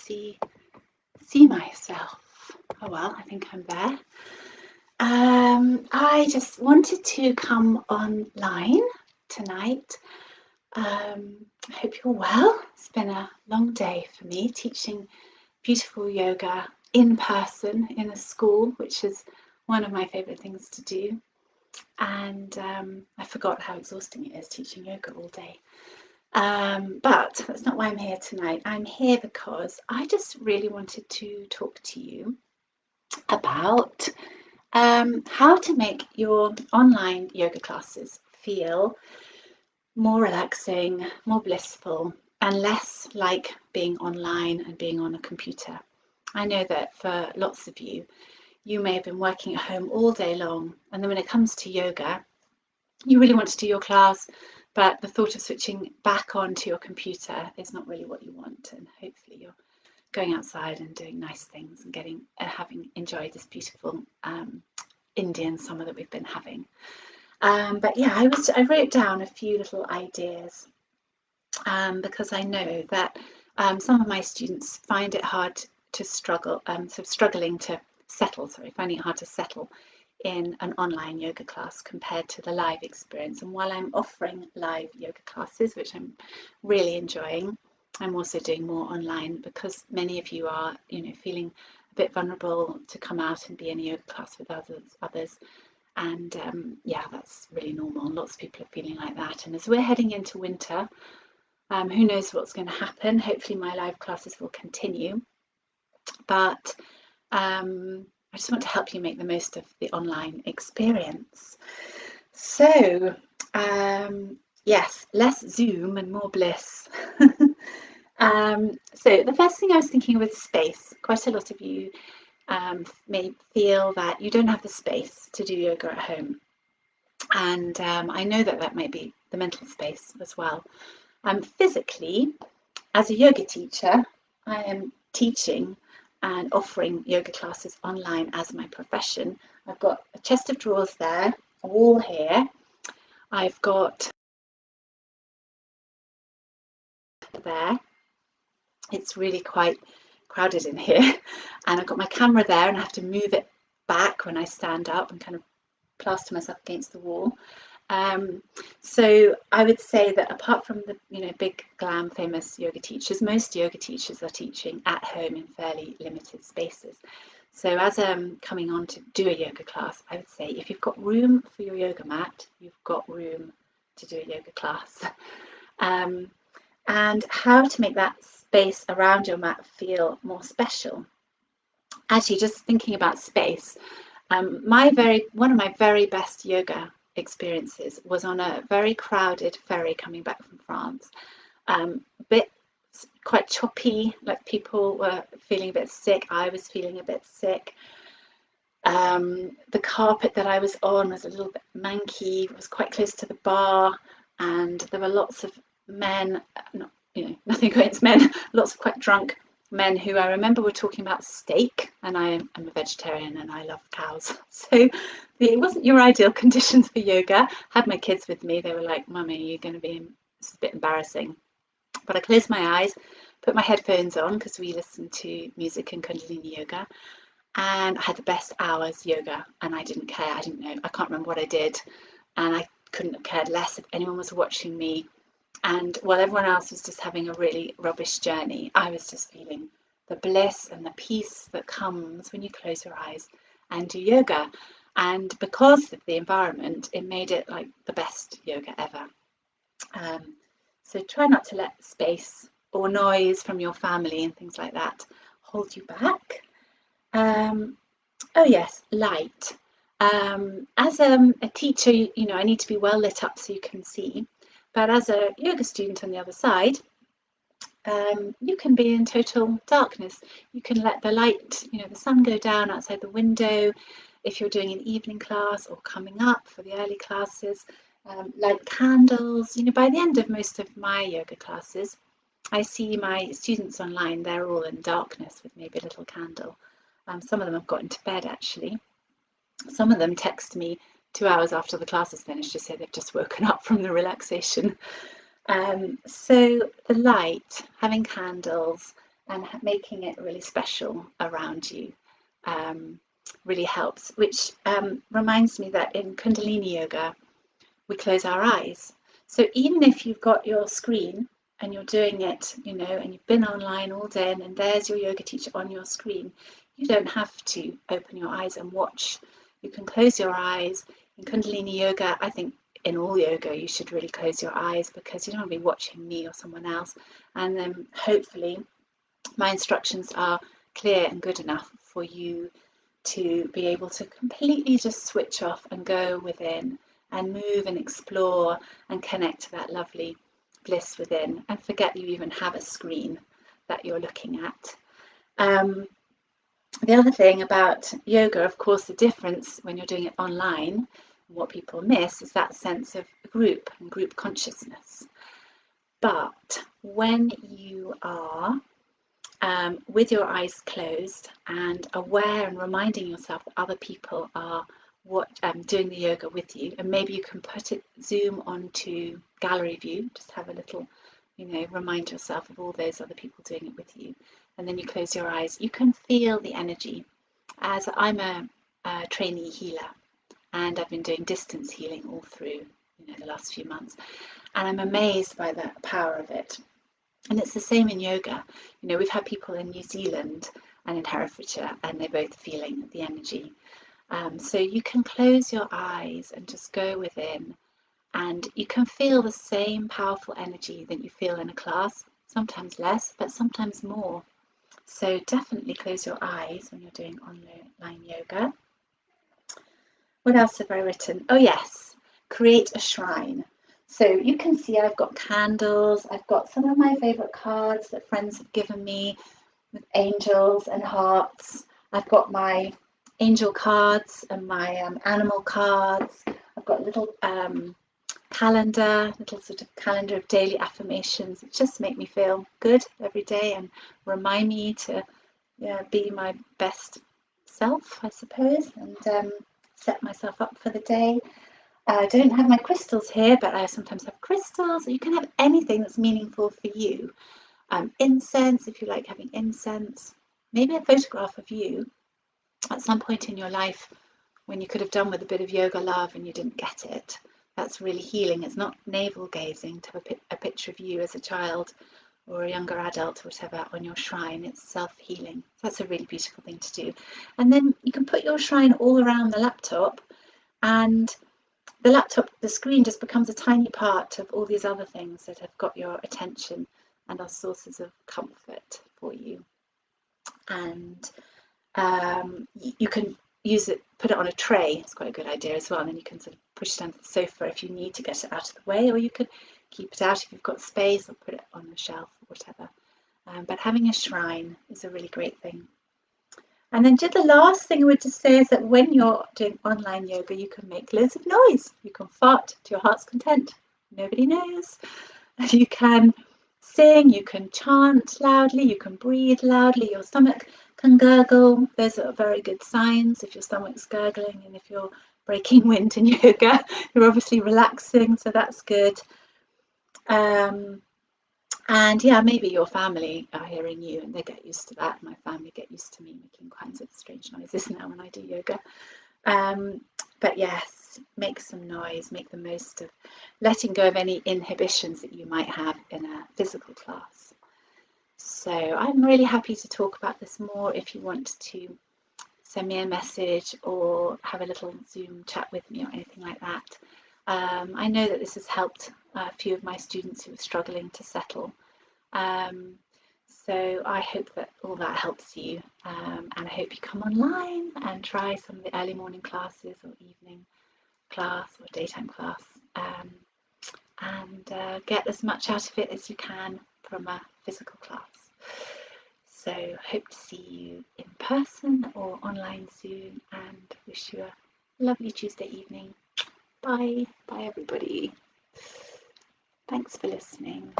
see myself. Oh well, I think I'm there. I just wanted to come online tonight. I hope you're well. It's been a long day for me teaching beautiful yoga in person in a school, which is one of my favourite things to do. And I forgot how exhausting it is teaching yoga all day. But that's not why I'm here tonight. I'm here because I just really wanted to talk to you about how to make your online yoga classes feel more relaxing, more blissful, and less like being online and being on a computer. I know that for lots of you, you may have been working at home all day long, and then when it comes to yoga, you really want to do your class, but the thought of switching back onto your computer is not really what you want, and hopefully you're going outside and doing nice things and having enjoyed this beautiful Indian summer that we've been having. But yeah, I wrote down a few little ideas because I know that some of my students find it hard to struggling to settle, finding it hard to settle in an online yoga class compared to the live experience. And while I'm offering live yoga classes, which I'm really enjoying, I'm also doing more online because many of you are, feeling a bit vulnerable to come out and be in a yoga class with others. And yeah, that's really normal. Lots of people are feeling like that. And as we're heading into winter, who knows what's going to happen? Hopefully my live classes will continue. But I just want to help you make the most of the online experience. So yes, less Zoom and more bliss. So the first thing I was thinking with space, quite a lot of you may feel that you don't have the space to do yoga at home. And I know that might be the mental space as well. Physically, as a yoga teacher, I am teaching and offering yoga classes online as my profession. I've got a chest of drawers there, a wall here. I've got there. It's really quite crowded in here. And I've got my camera there and I have to move it back when I stand up and kind of plaster myself against the wall. So I would say that apart from the big glam famous yoga teachers, most yoga teachers are teaching at home in fairly limited spaces. So as I'm coming on to do a yoga class, I would say if you've got room for your yoga mat, you've got room to do a yoga class. And how to make that space around your mat feel more special. Actually, just thinking about space, one of my very best yoga experiences was on a very crowded ferry coming back from France. A bit quite choppy, like people were feeling a bit sick. I was feeling a bit sick. The carpet that I was on was a little bit manky. It was quite close to the bar, and there were lots of men. Nothing against men. Lots of quite drunk men who I remember were talking about steak, and I'm a vegetarian and I love cows, so it wasn't your ideal conditions for yoga. Had my kids with me, they were like, "Mummy, you're going to be, this is a bit embarrassing." But I closed my eyes, put my headphones on because we listen to music and Kundalini yoga, and I had the best hours yoga, and I didn't care. I didn't know, I can't remember what I did, and I couldn't have cared less if anyone was watching me. And while everyone else was just having a really rubbish journey, I was just feeling the bliss and the peace that comes when you close your eyes and do yoga. And because of the environment, it made it like the best yoga ever. So try not to let space or noise from your family and things like that hold you back. Oh yes, light. As a teacher, I need to be well lit up so you can see. But as a yoga student on the other side, you can be in total darkness. You can let the light, the sun go down outside the window. If you're doing an evening class or coming up for the early classes, light candles. By the end of most of my yoga classes, I see my students online, they're all in darkness with maybe a little candle. Some of them have gotten to bed actually. Some of them text me 2 hours after the class is finished to say they've just woken up from the relaxation. So the light, having candles, and making it really special around you really helps, which reminds me that in Kundalini Yoga, we close our eyes. So even if you've got your screen and you're doing it, you know, and you've been online all day and there's your yoga teacher on your screen, you don't have to open your eyes and watch. You can close your eyes. In Kundalini Yoga, I think in all yoga, you should really close your eyes because you don't want to be watching me or someone else. And then hopefully my instructions are clear and good enough for you to be able to completely just switch off and go within and move and explore and connect to that lovely bliss within and forget you even have a screen that you're looking at. The other thing about yoga, of course, the difference when you're doing it online, what people miss is that sense of group and group consciousness. But when you are with your eyes closed and aware and reminding yourself that other people are doing the yoga with you, and maybe you can put it zoom onto gallery view, just have a little, you know, remind yourself of all those other people doing it with you, and then you close your eyes, you can feel the energy. As I'm a trainee healer and I've been doing distance healing all through, you know, the last few months, and I'm amazed by the power of it. And it's the same in yoga. You know, we've had people in New Zealand and in Herefordshire, and they're both feeling the energy. So you can close your eyes and just go within, and you can feel the same powerful energy that you feel in a class, sometimes less, but sometimes more. So definitely close your eyes when you're doing online yoga. What else have I written? Oh yes, create a shrine. So you can see I've got candles, I've got some of my favourite cards that friends have given me with angels and hearts. I've got my angel cards and my animal cards. I've got a little little sort of calendar of daily affirmations that just make me feel good every day and remind me to be my best self, I suppose, and set myself up for the day. I don't have my crystals here, but I sometimes have crystals. You can have anything that's meaningful for you. Incense, if you like having incense. Maybe a photograph of you at some point in your life when you could have done with a bit of yoga love and you didn't get it. That's really healing. It's not navel gazing to have a picture of you as a child or a younger adult or whatever on your shrine. It's self-healing. That's a really beautiful thing to do. And then you can put your shrine all around the laptop, and the screen just becomes a tiny part of all these other things that have got your attention and are sources of comfort for you. And you can use it, put it on a tray. It's quite a good idea as well. And then you can sort of push it down to the sofa if you need to get it out of the way, or you could keep it out if you've got space, or put it on the shelf or whatever. But having a shrine is a really great thing. And then just the last thing I would just say is that when you're doing online yoga, you can make loads of noise. You can fart to your heart's content. Nobody knows. You can sing, you can chant loudly, you can breathe loudly, your stomach can gurgle. Those are very good signs if your stomach's gurgling, and if you're breaking wind in yoga, you're obviously relaxing, so that's good. And yeah, maybe your family are hearing you and they get used to that. My family get used to me making kinds of strange noises now when I do yoga. But yes, make some noise, make the most of letting go of any inhibitions that you might have in a physical class. So I'm really happy to talk about this more if you want to send me a message or have a little Zoom chat with me or anything like that. I know that this has helped a few of my students who are struggling to settle. So I hope that all that helps you, and I hope you come online and try some of the early morning classes or evening class or daytime class, and get as much out of it as you can from a physical class. So hope to see you in person or online soon, and wish you a lovely Tuesday evening. Bye everybody. Thanks for listening.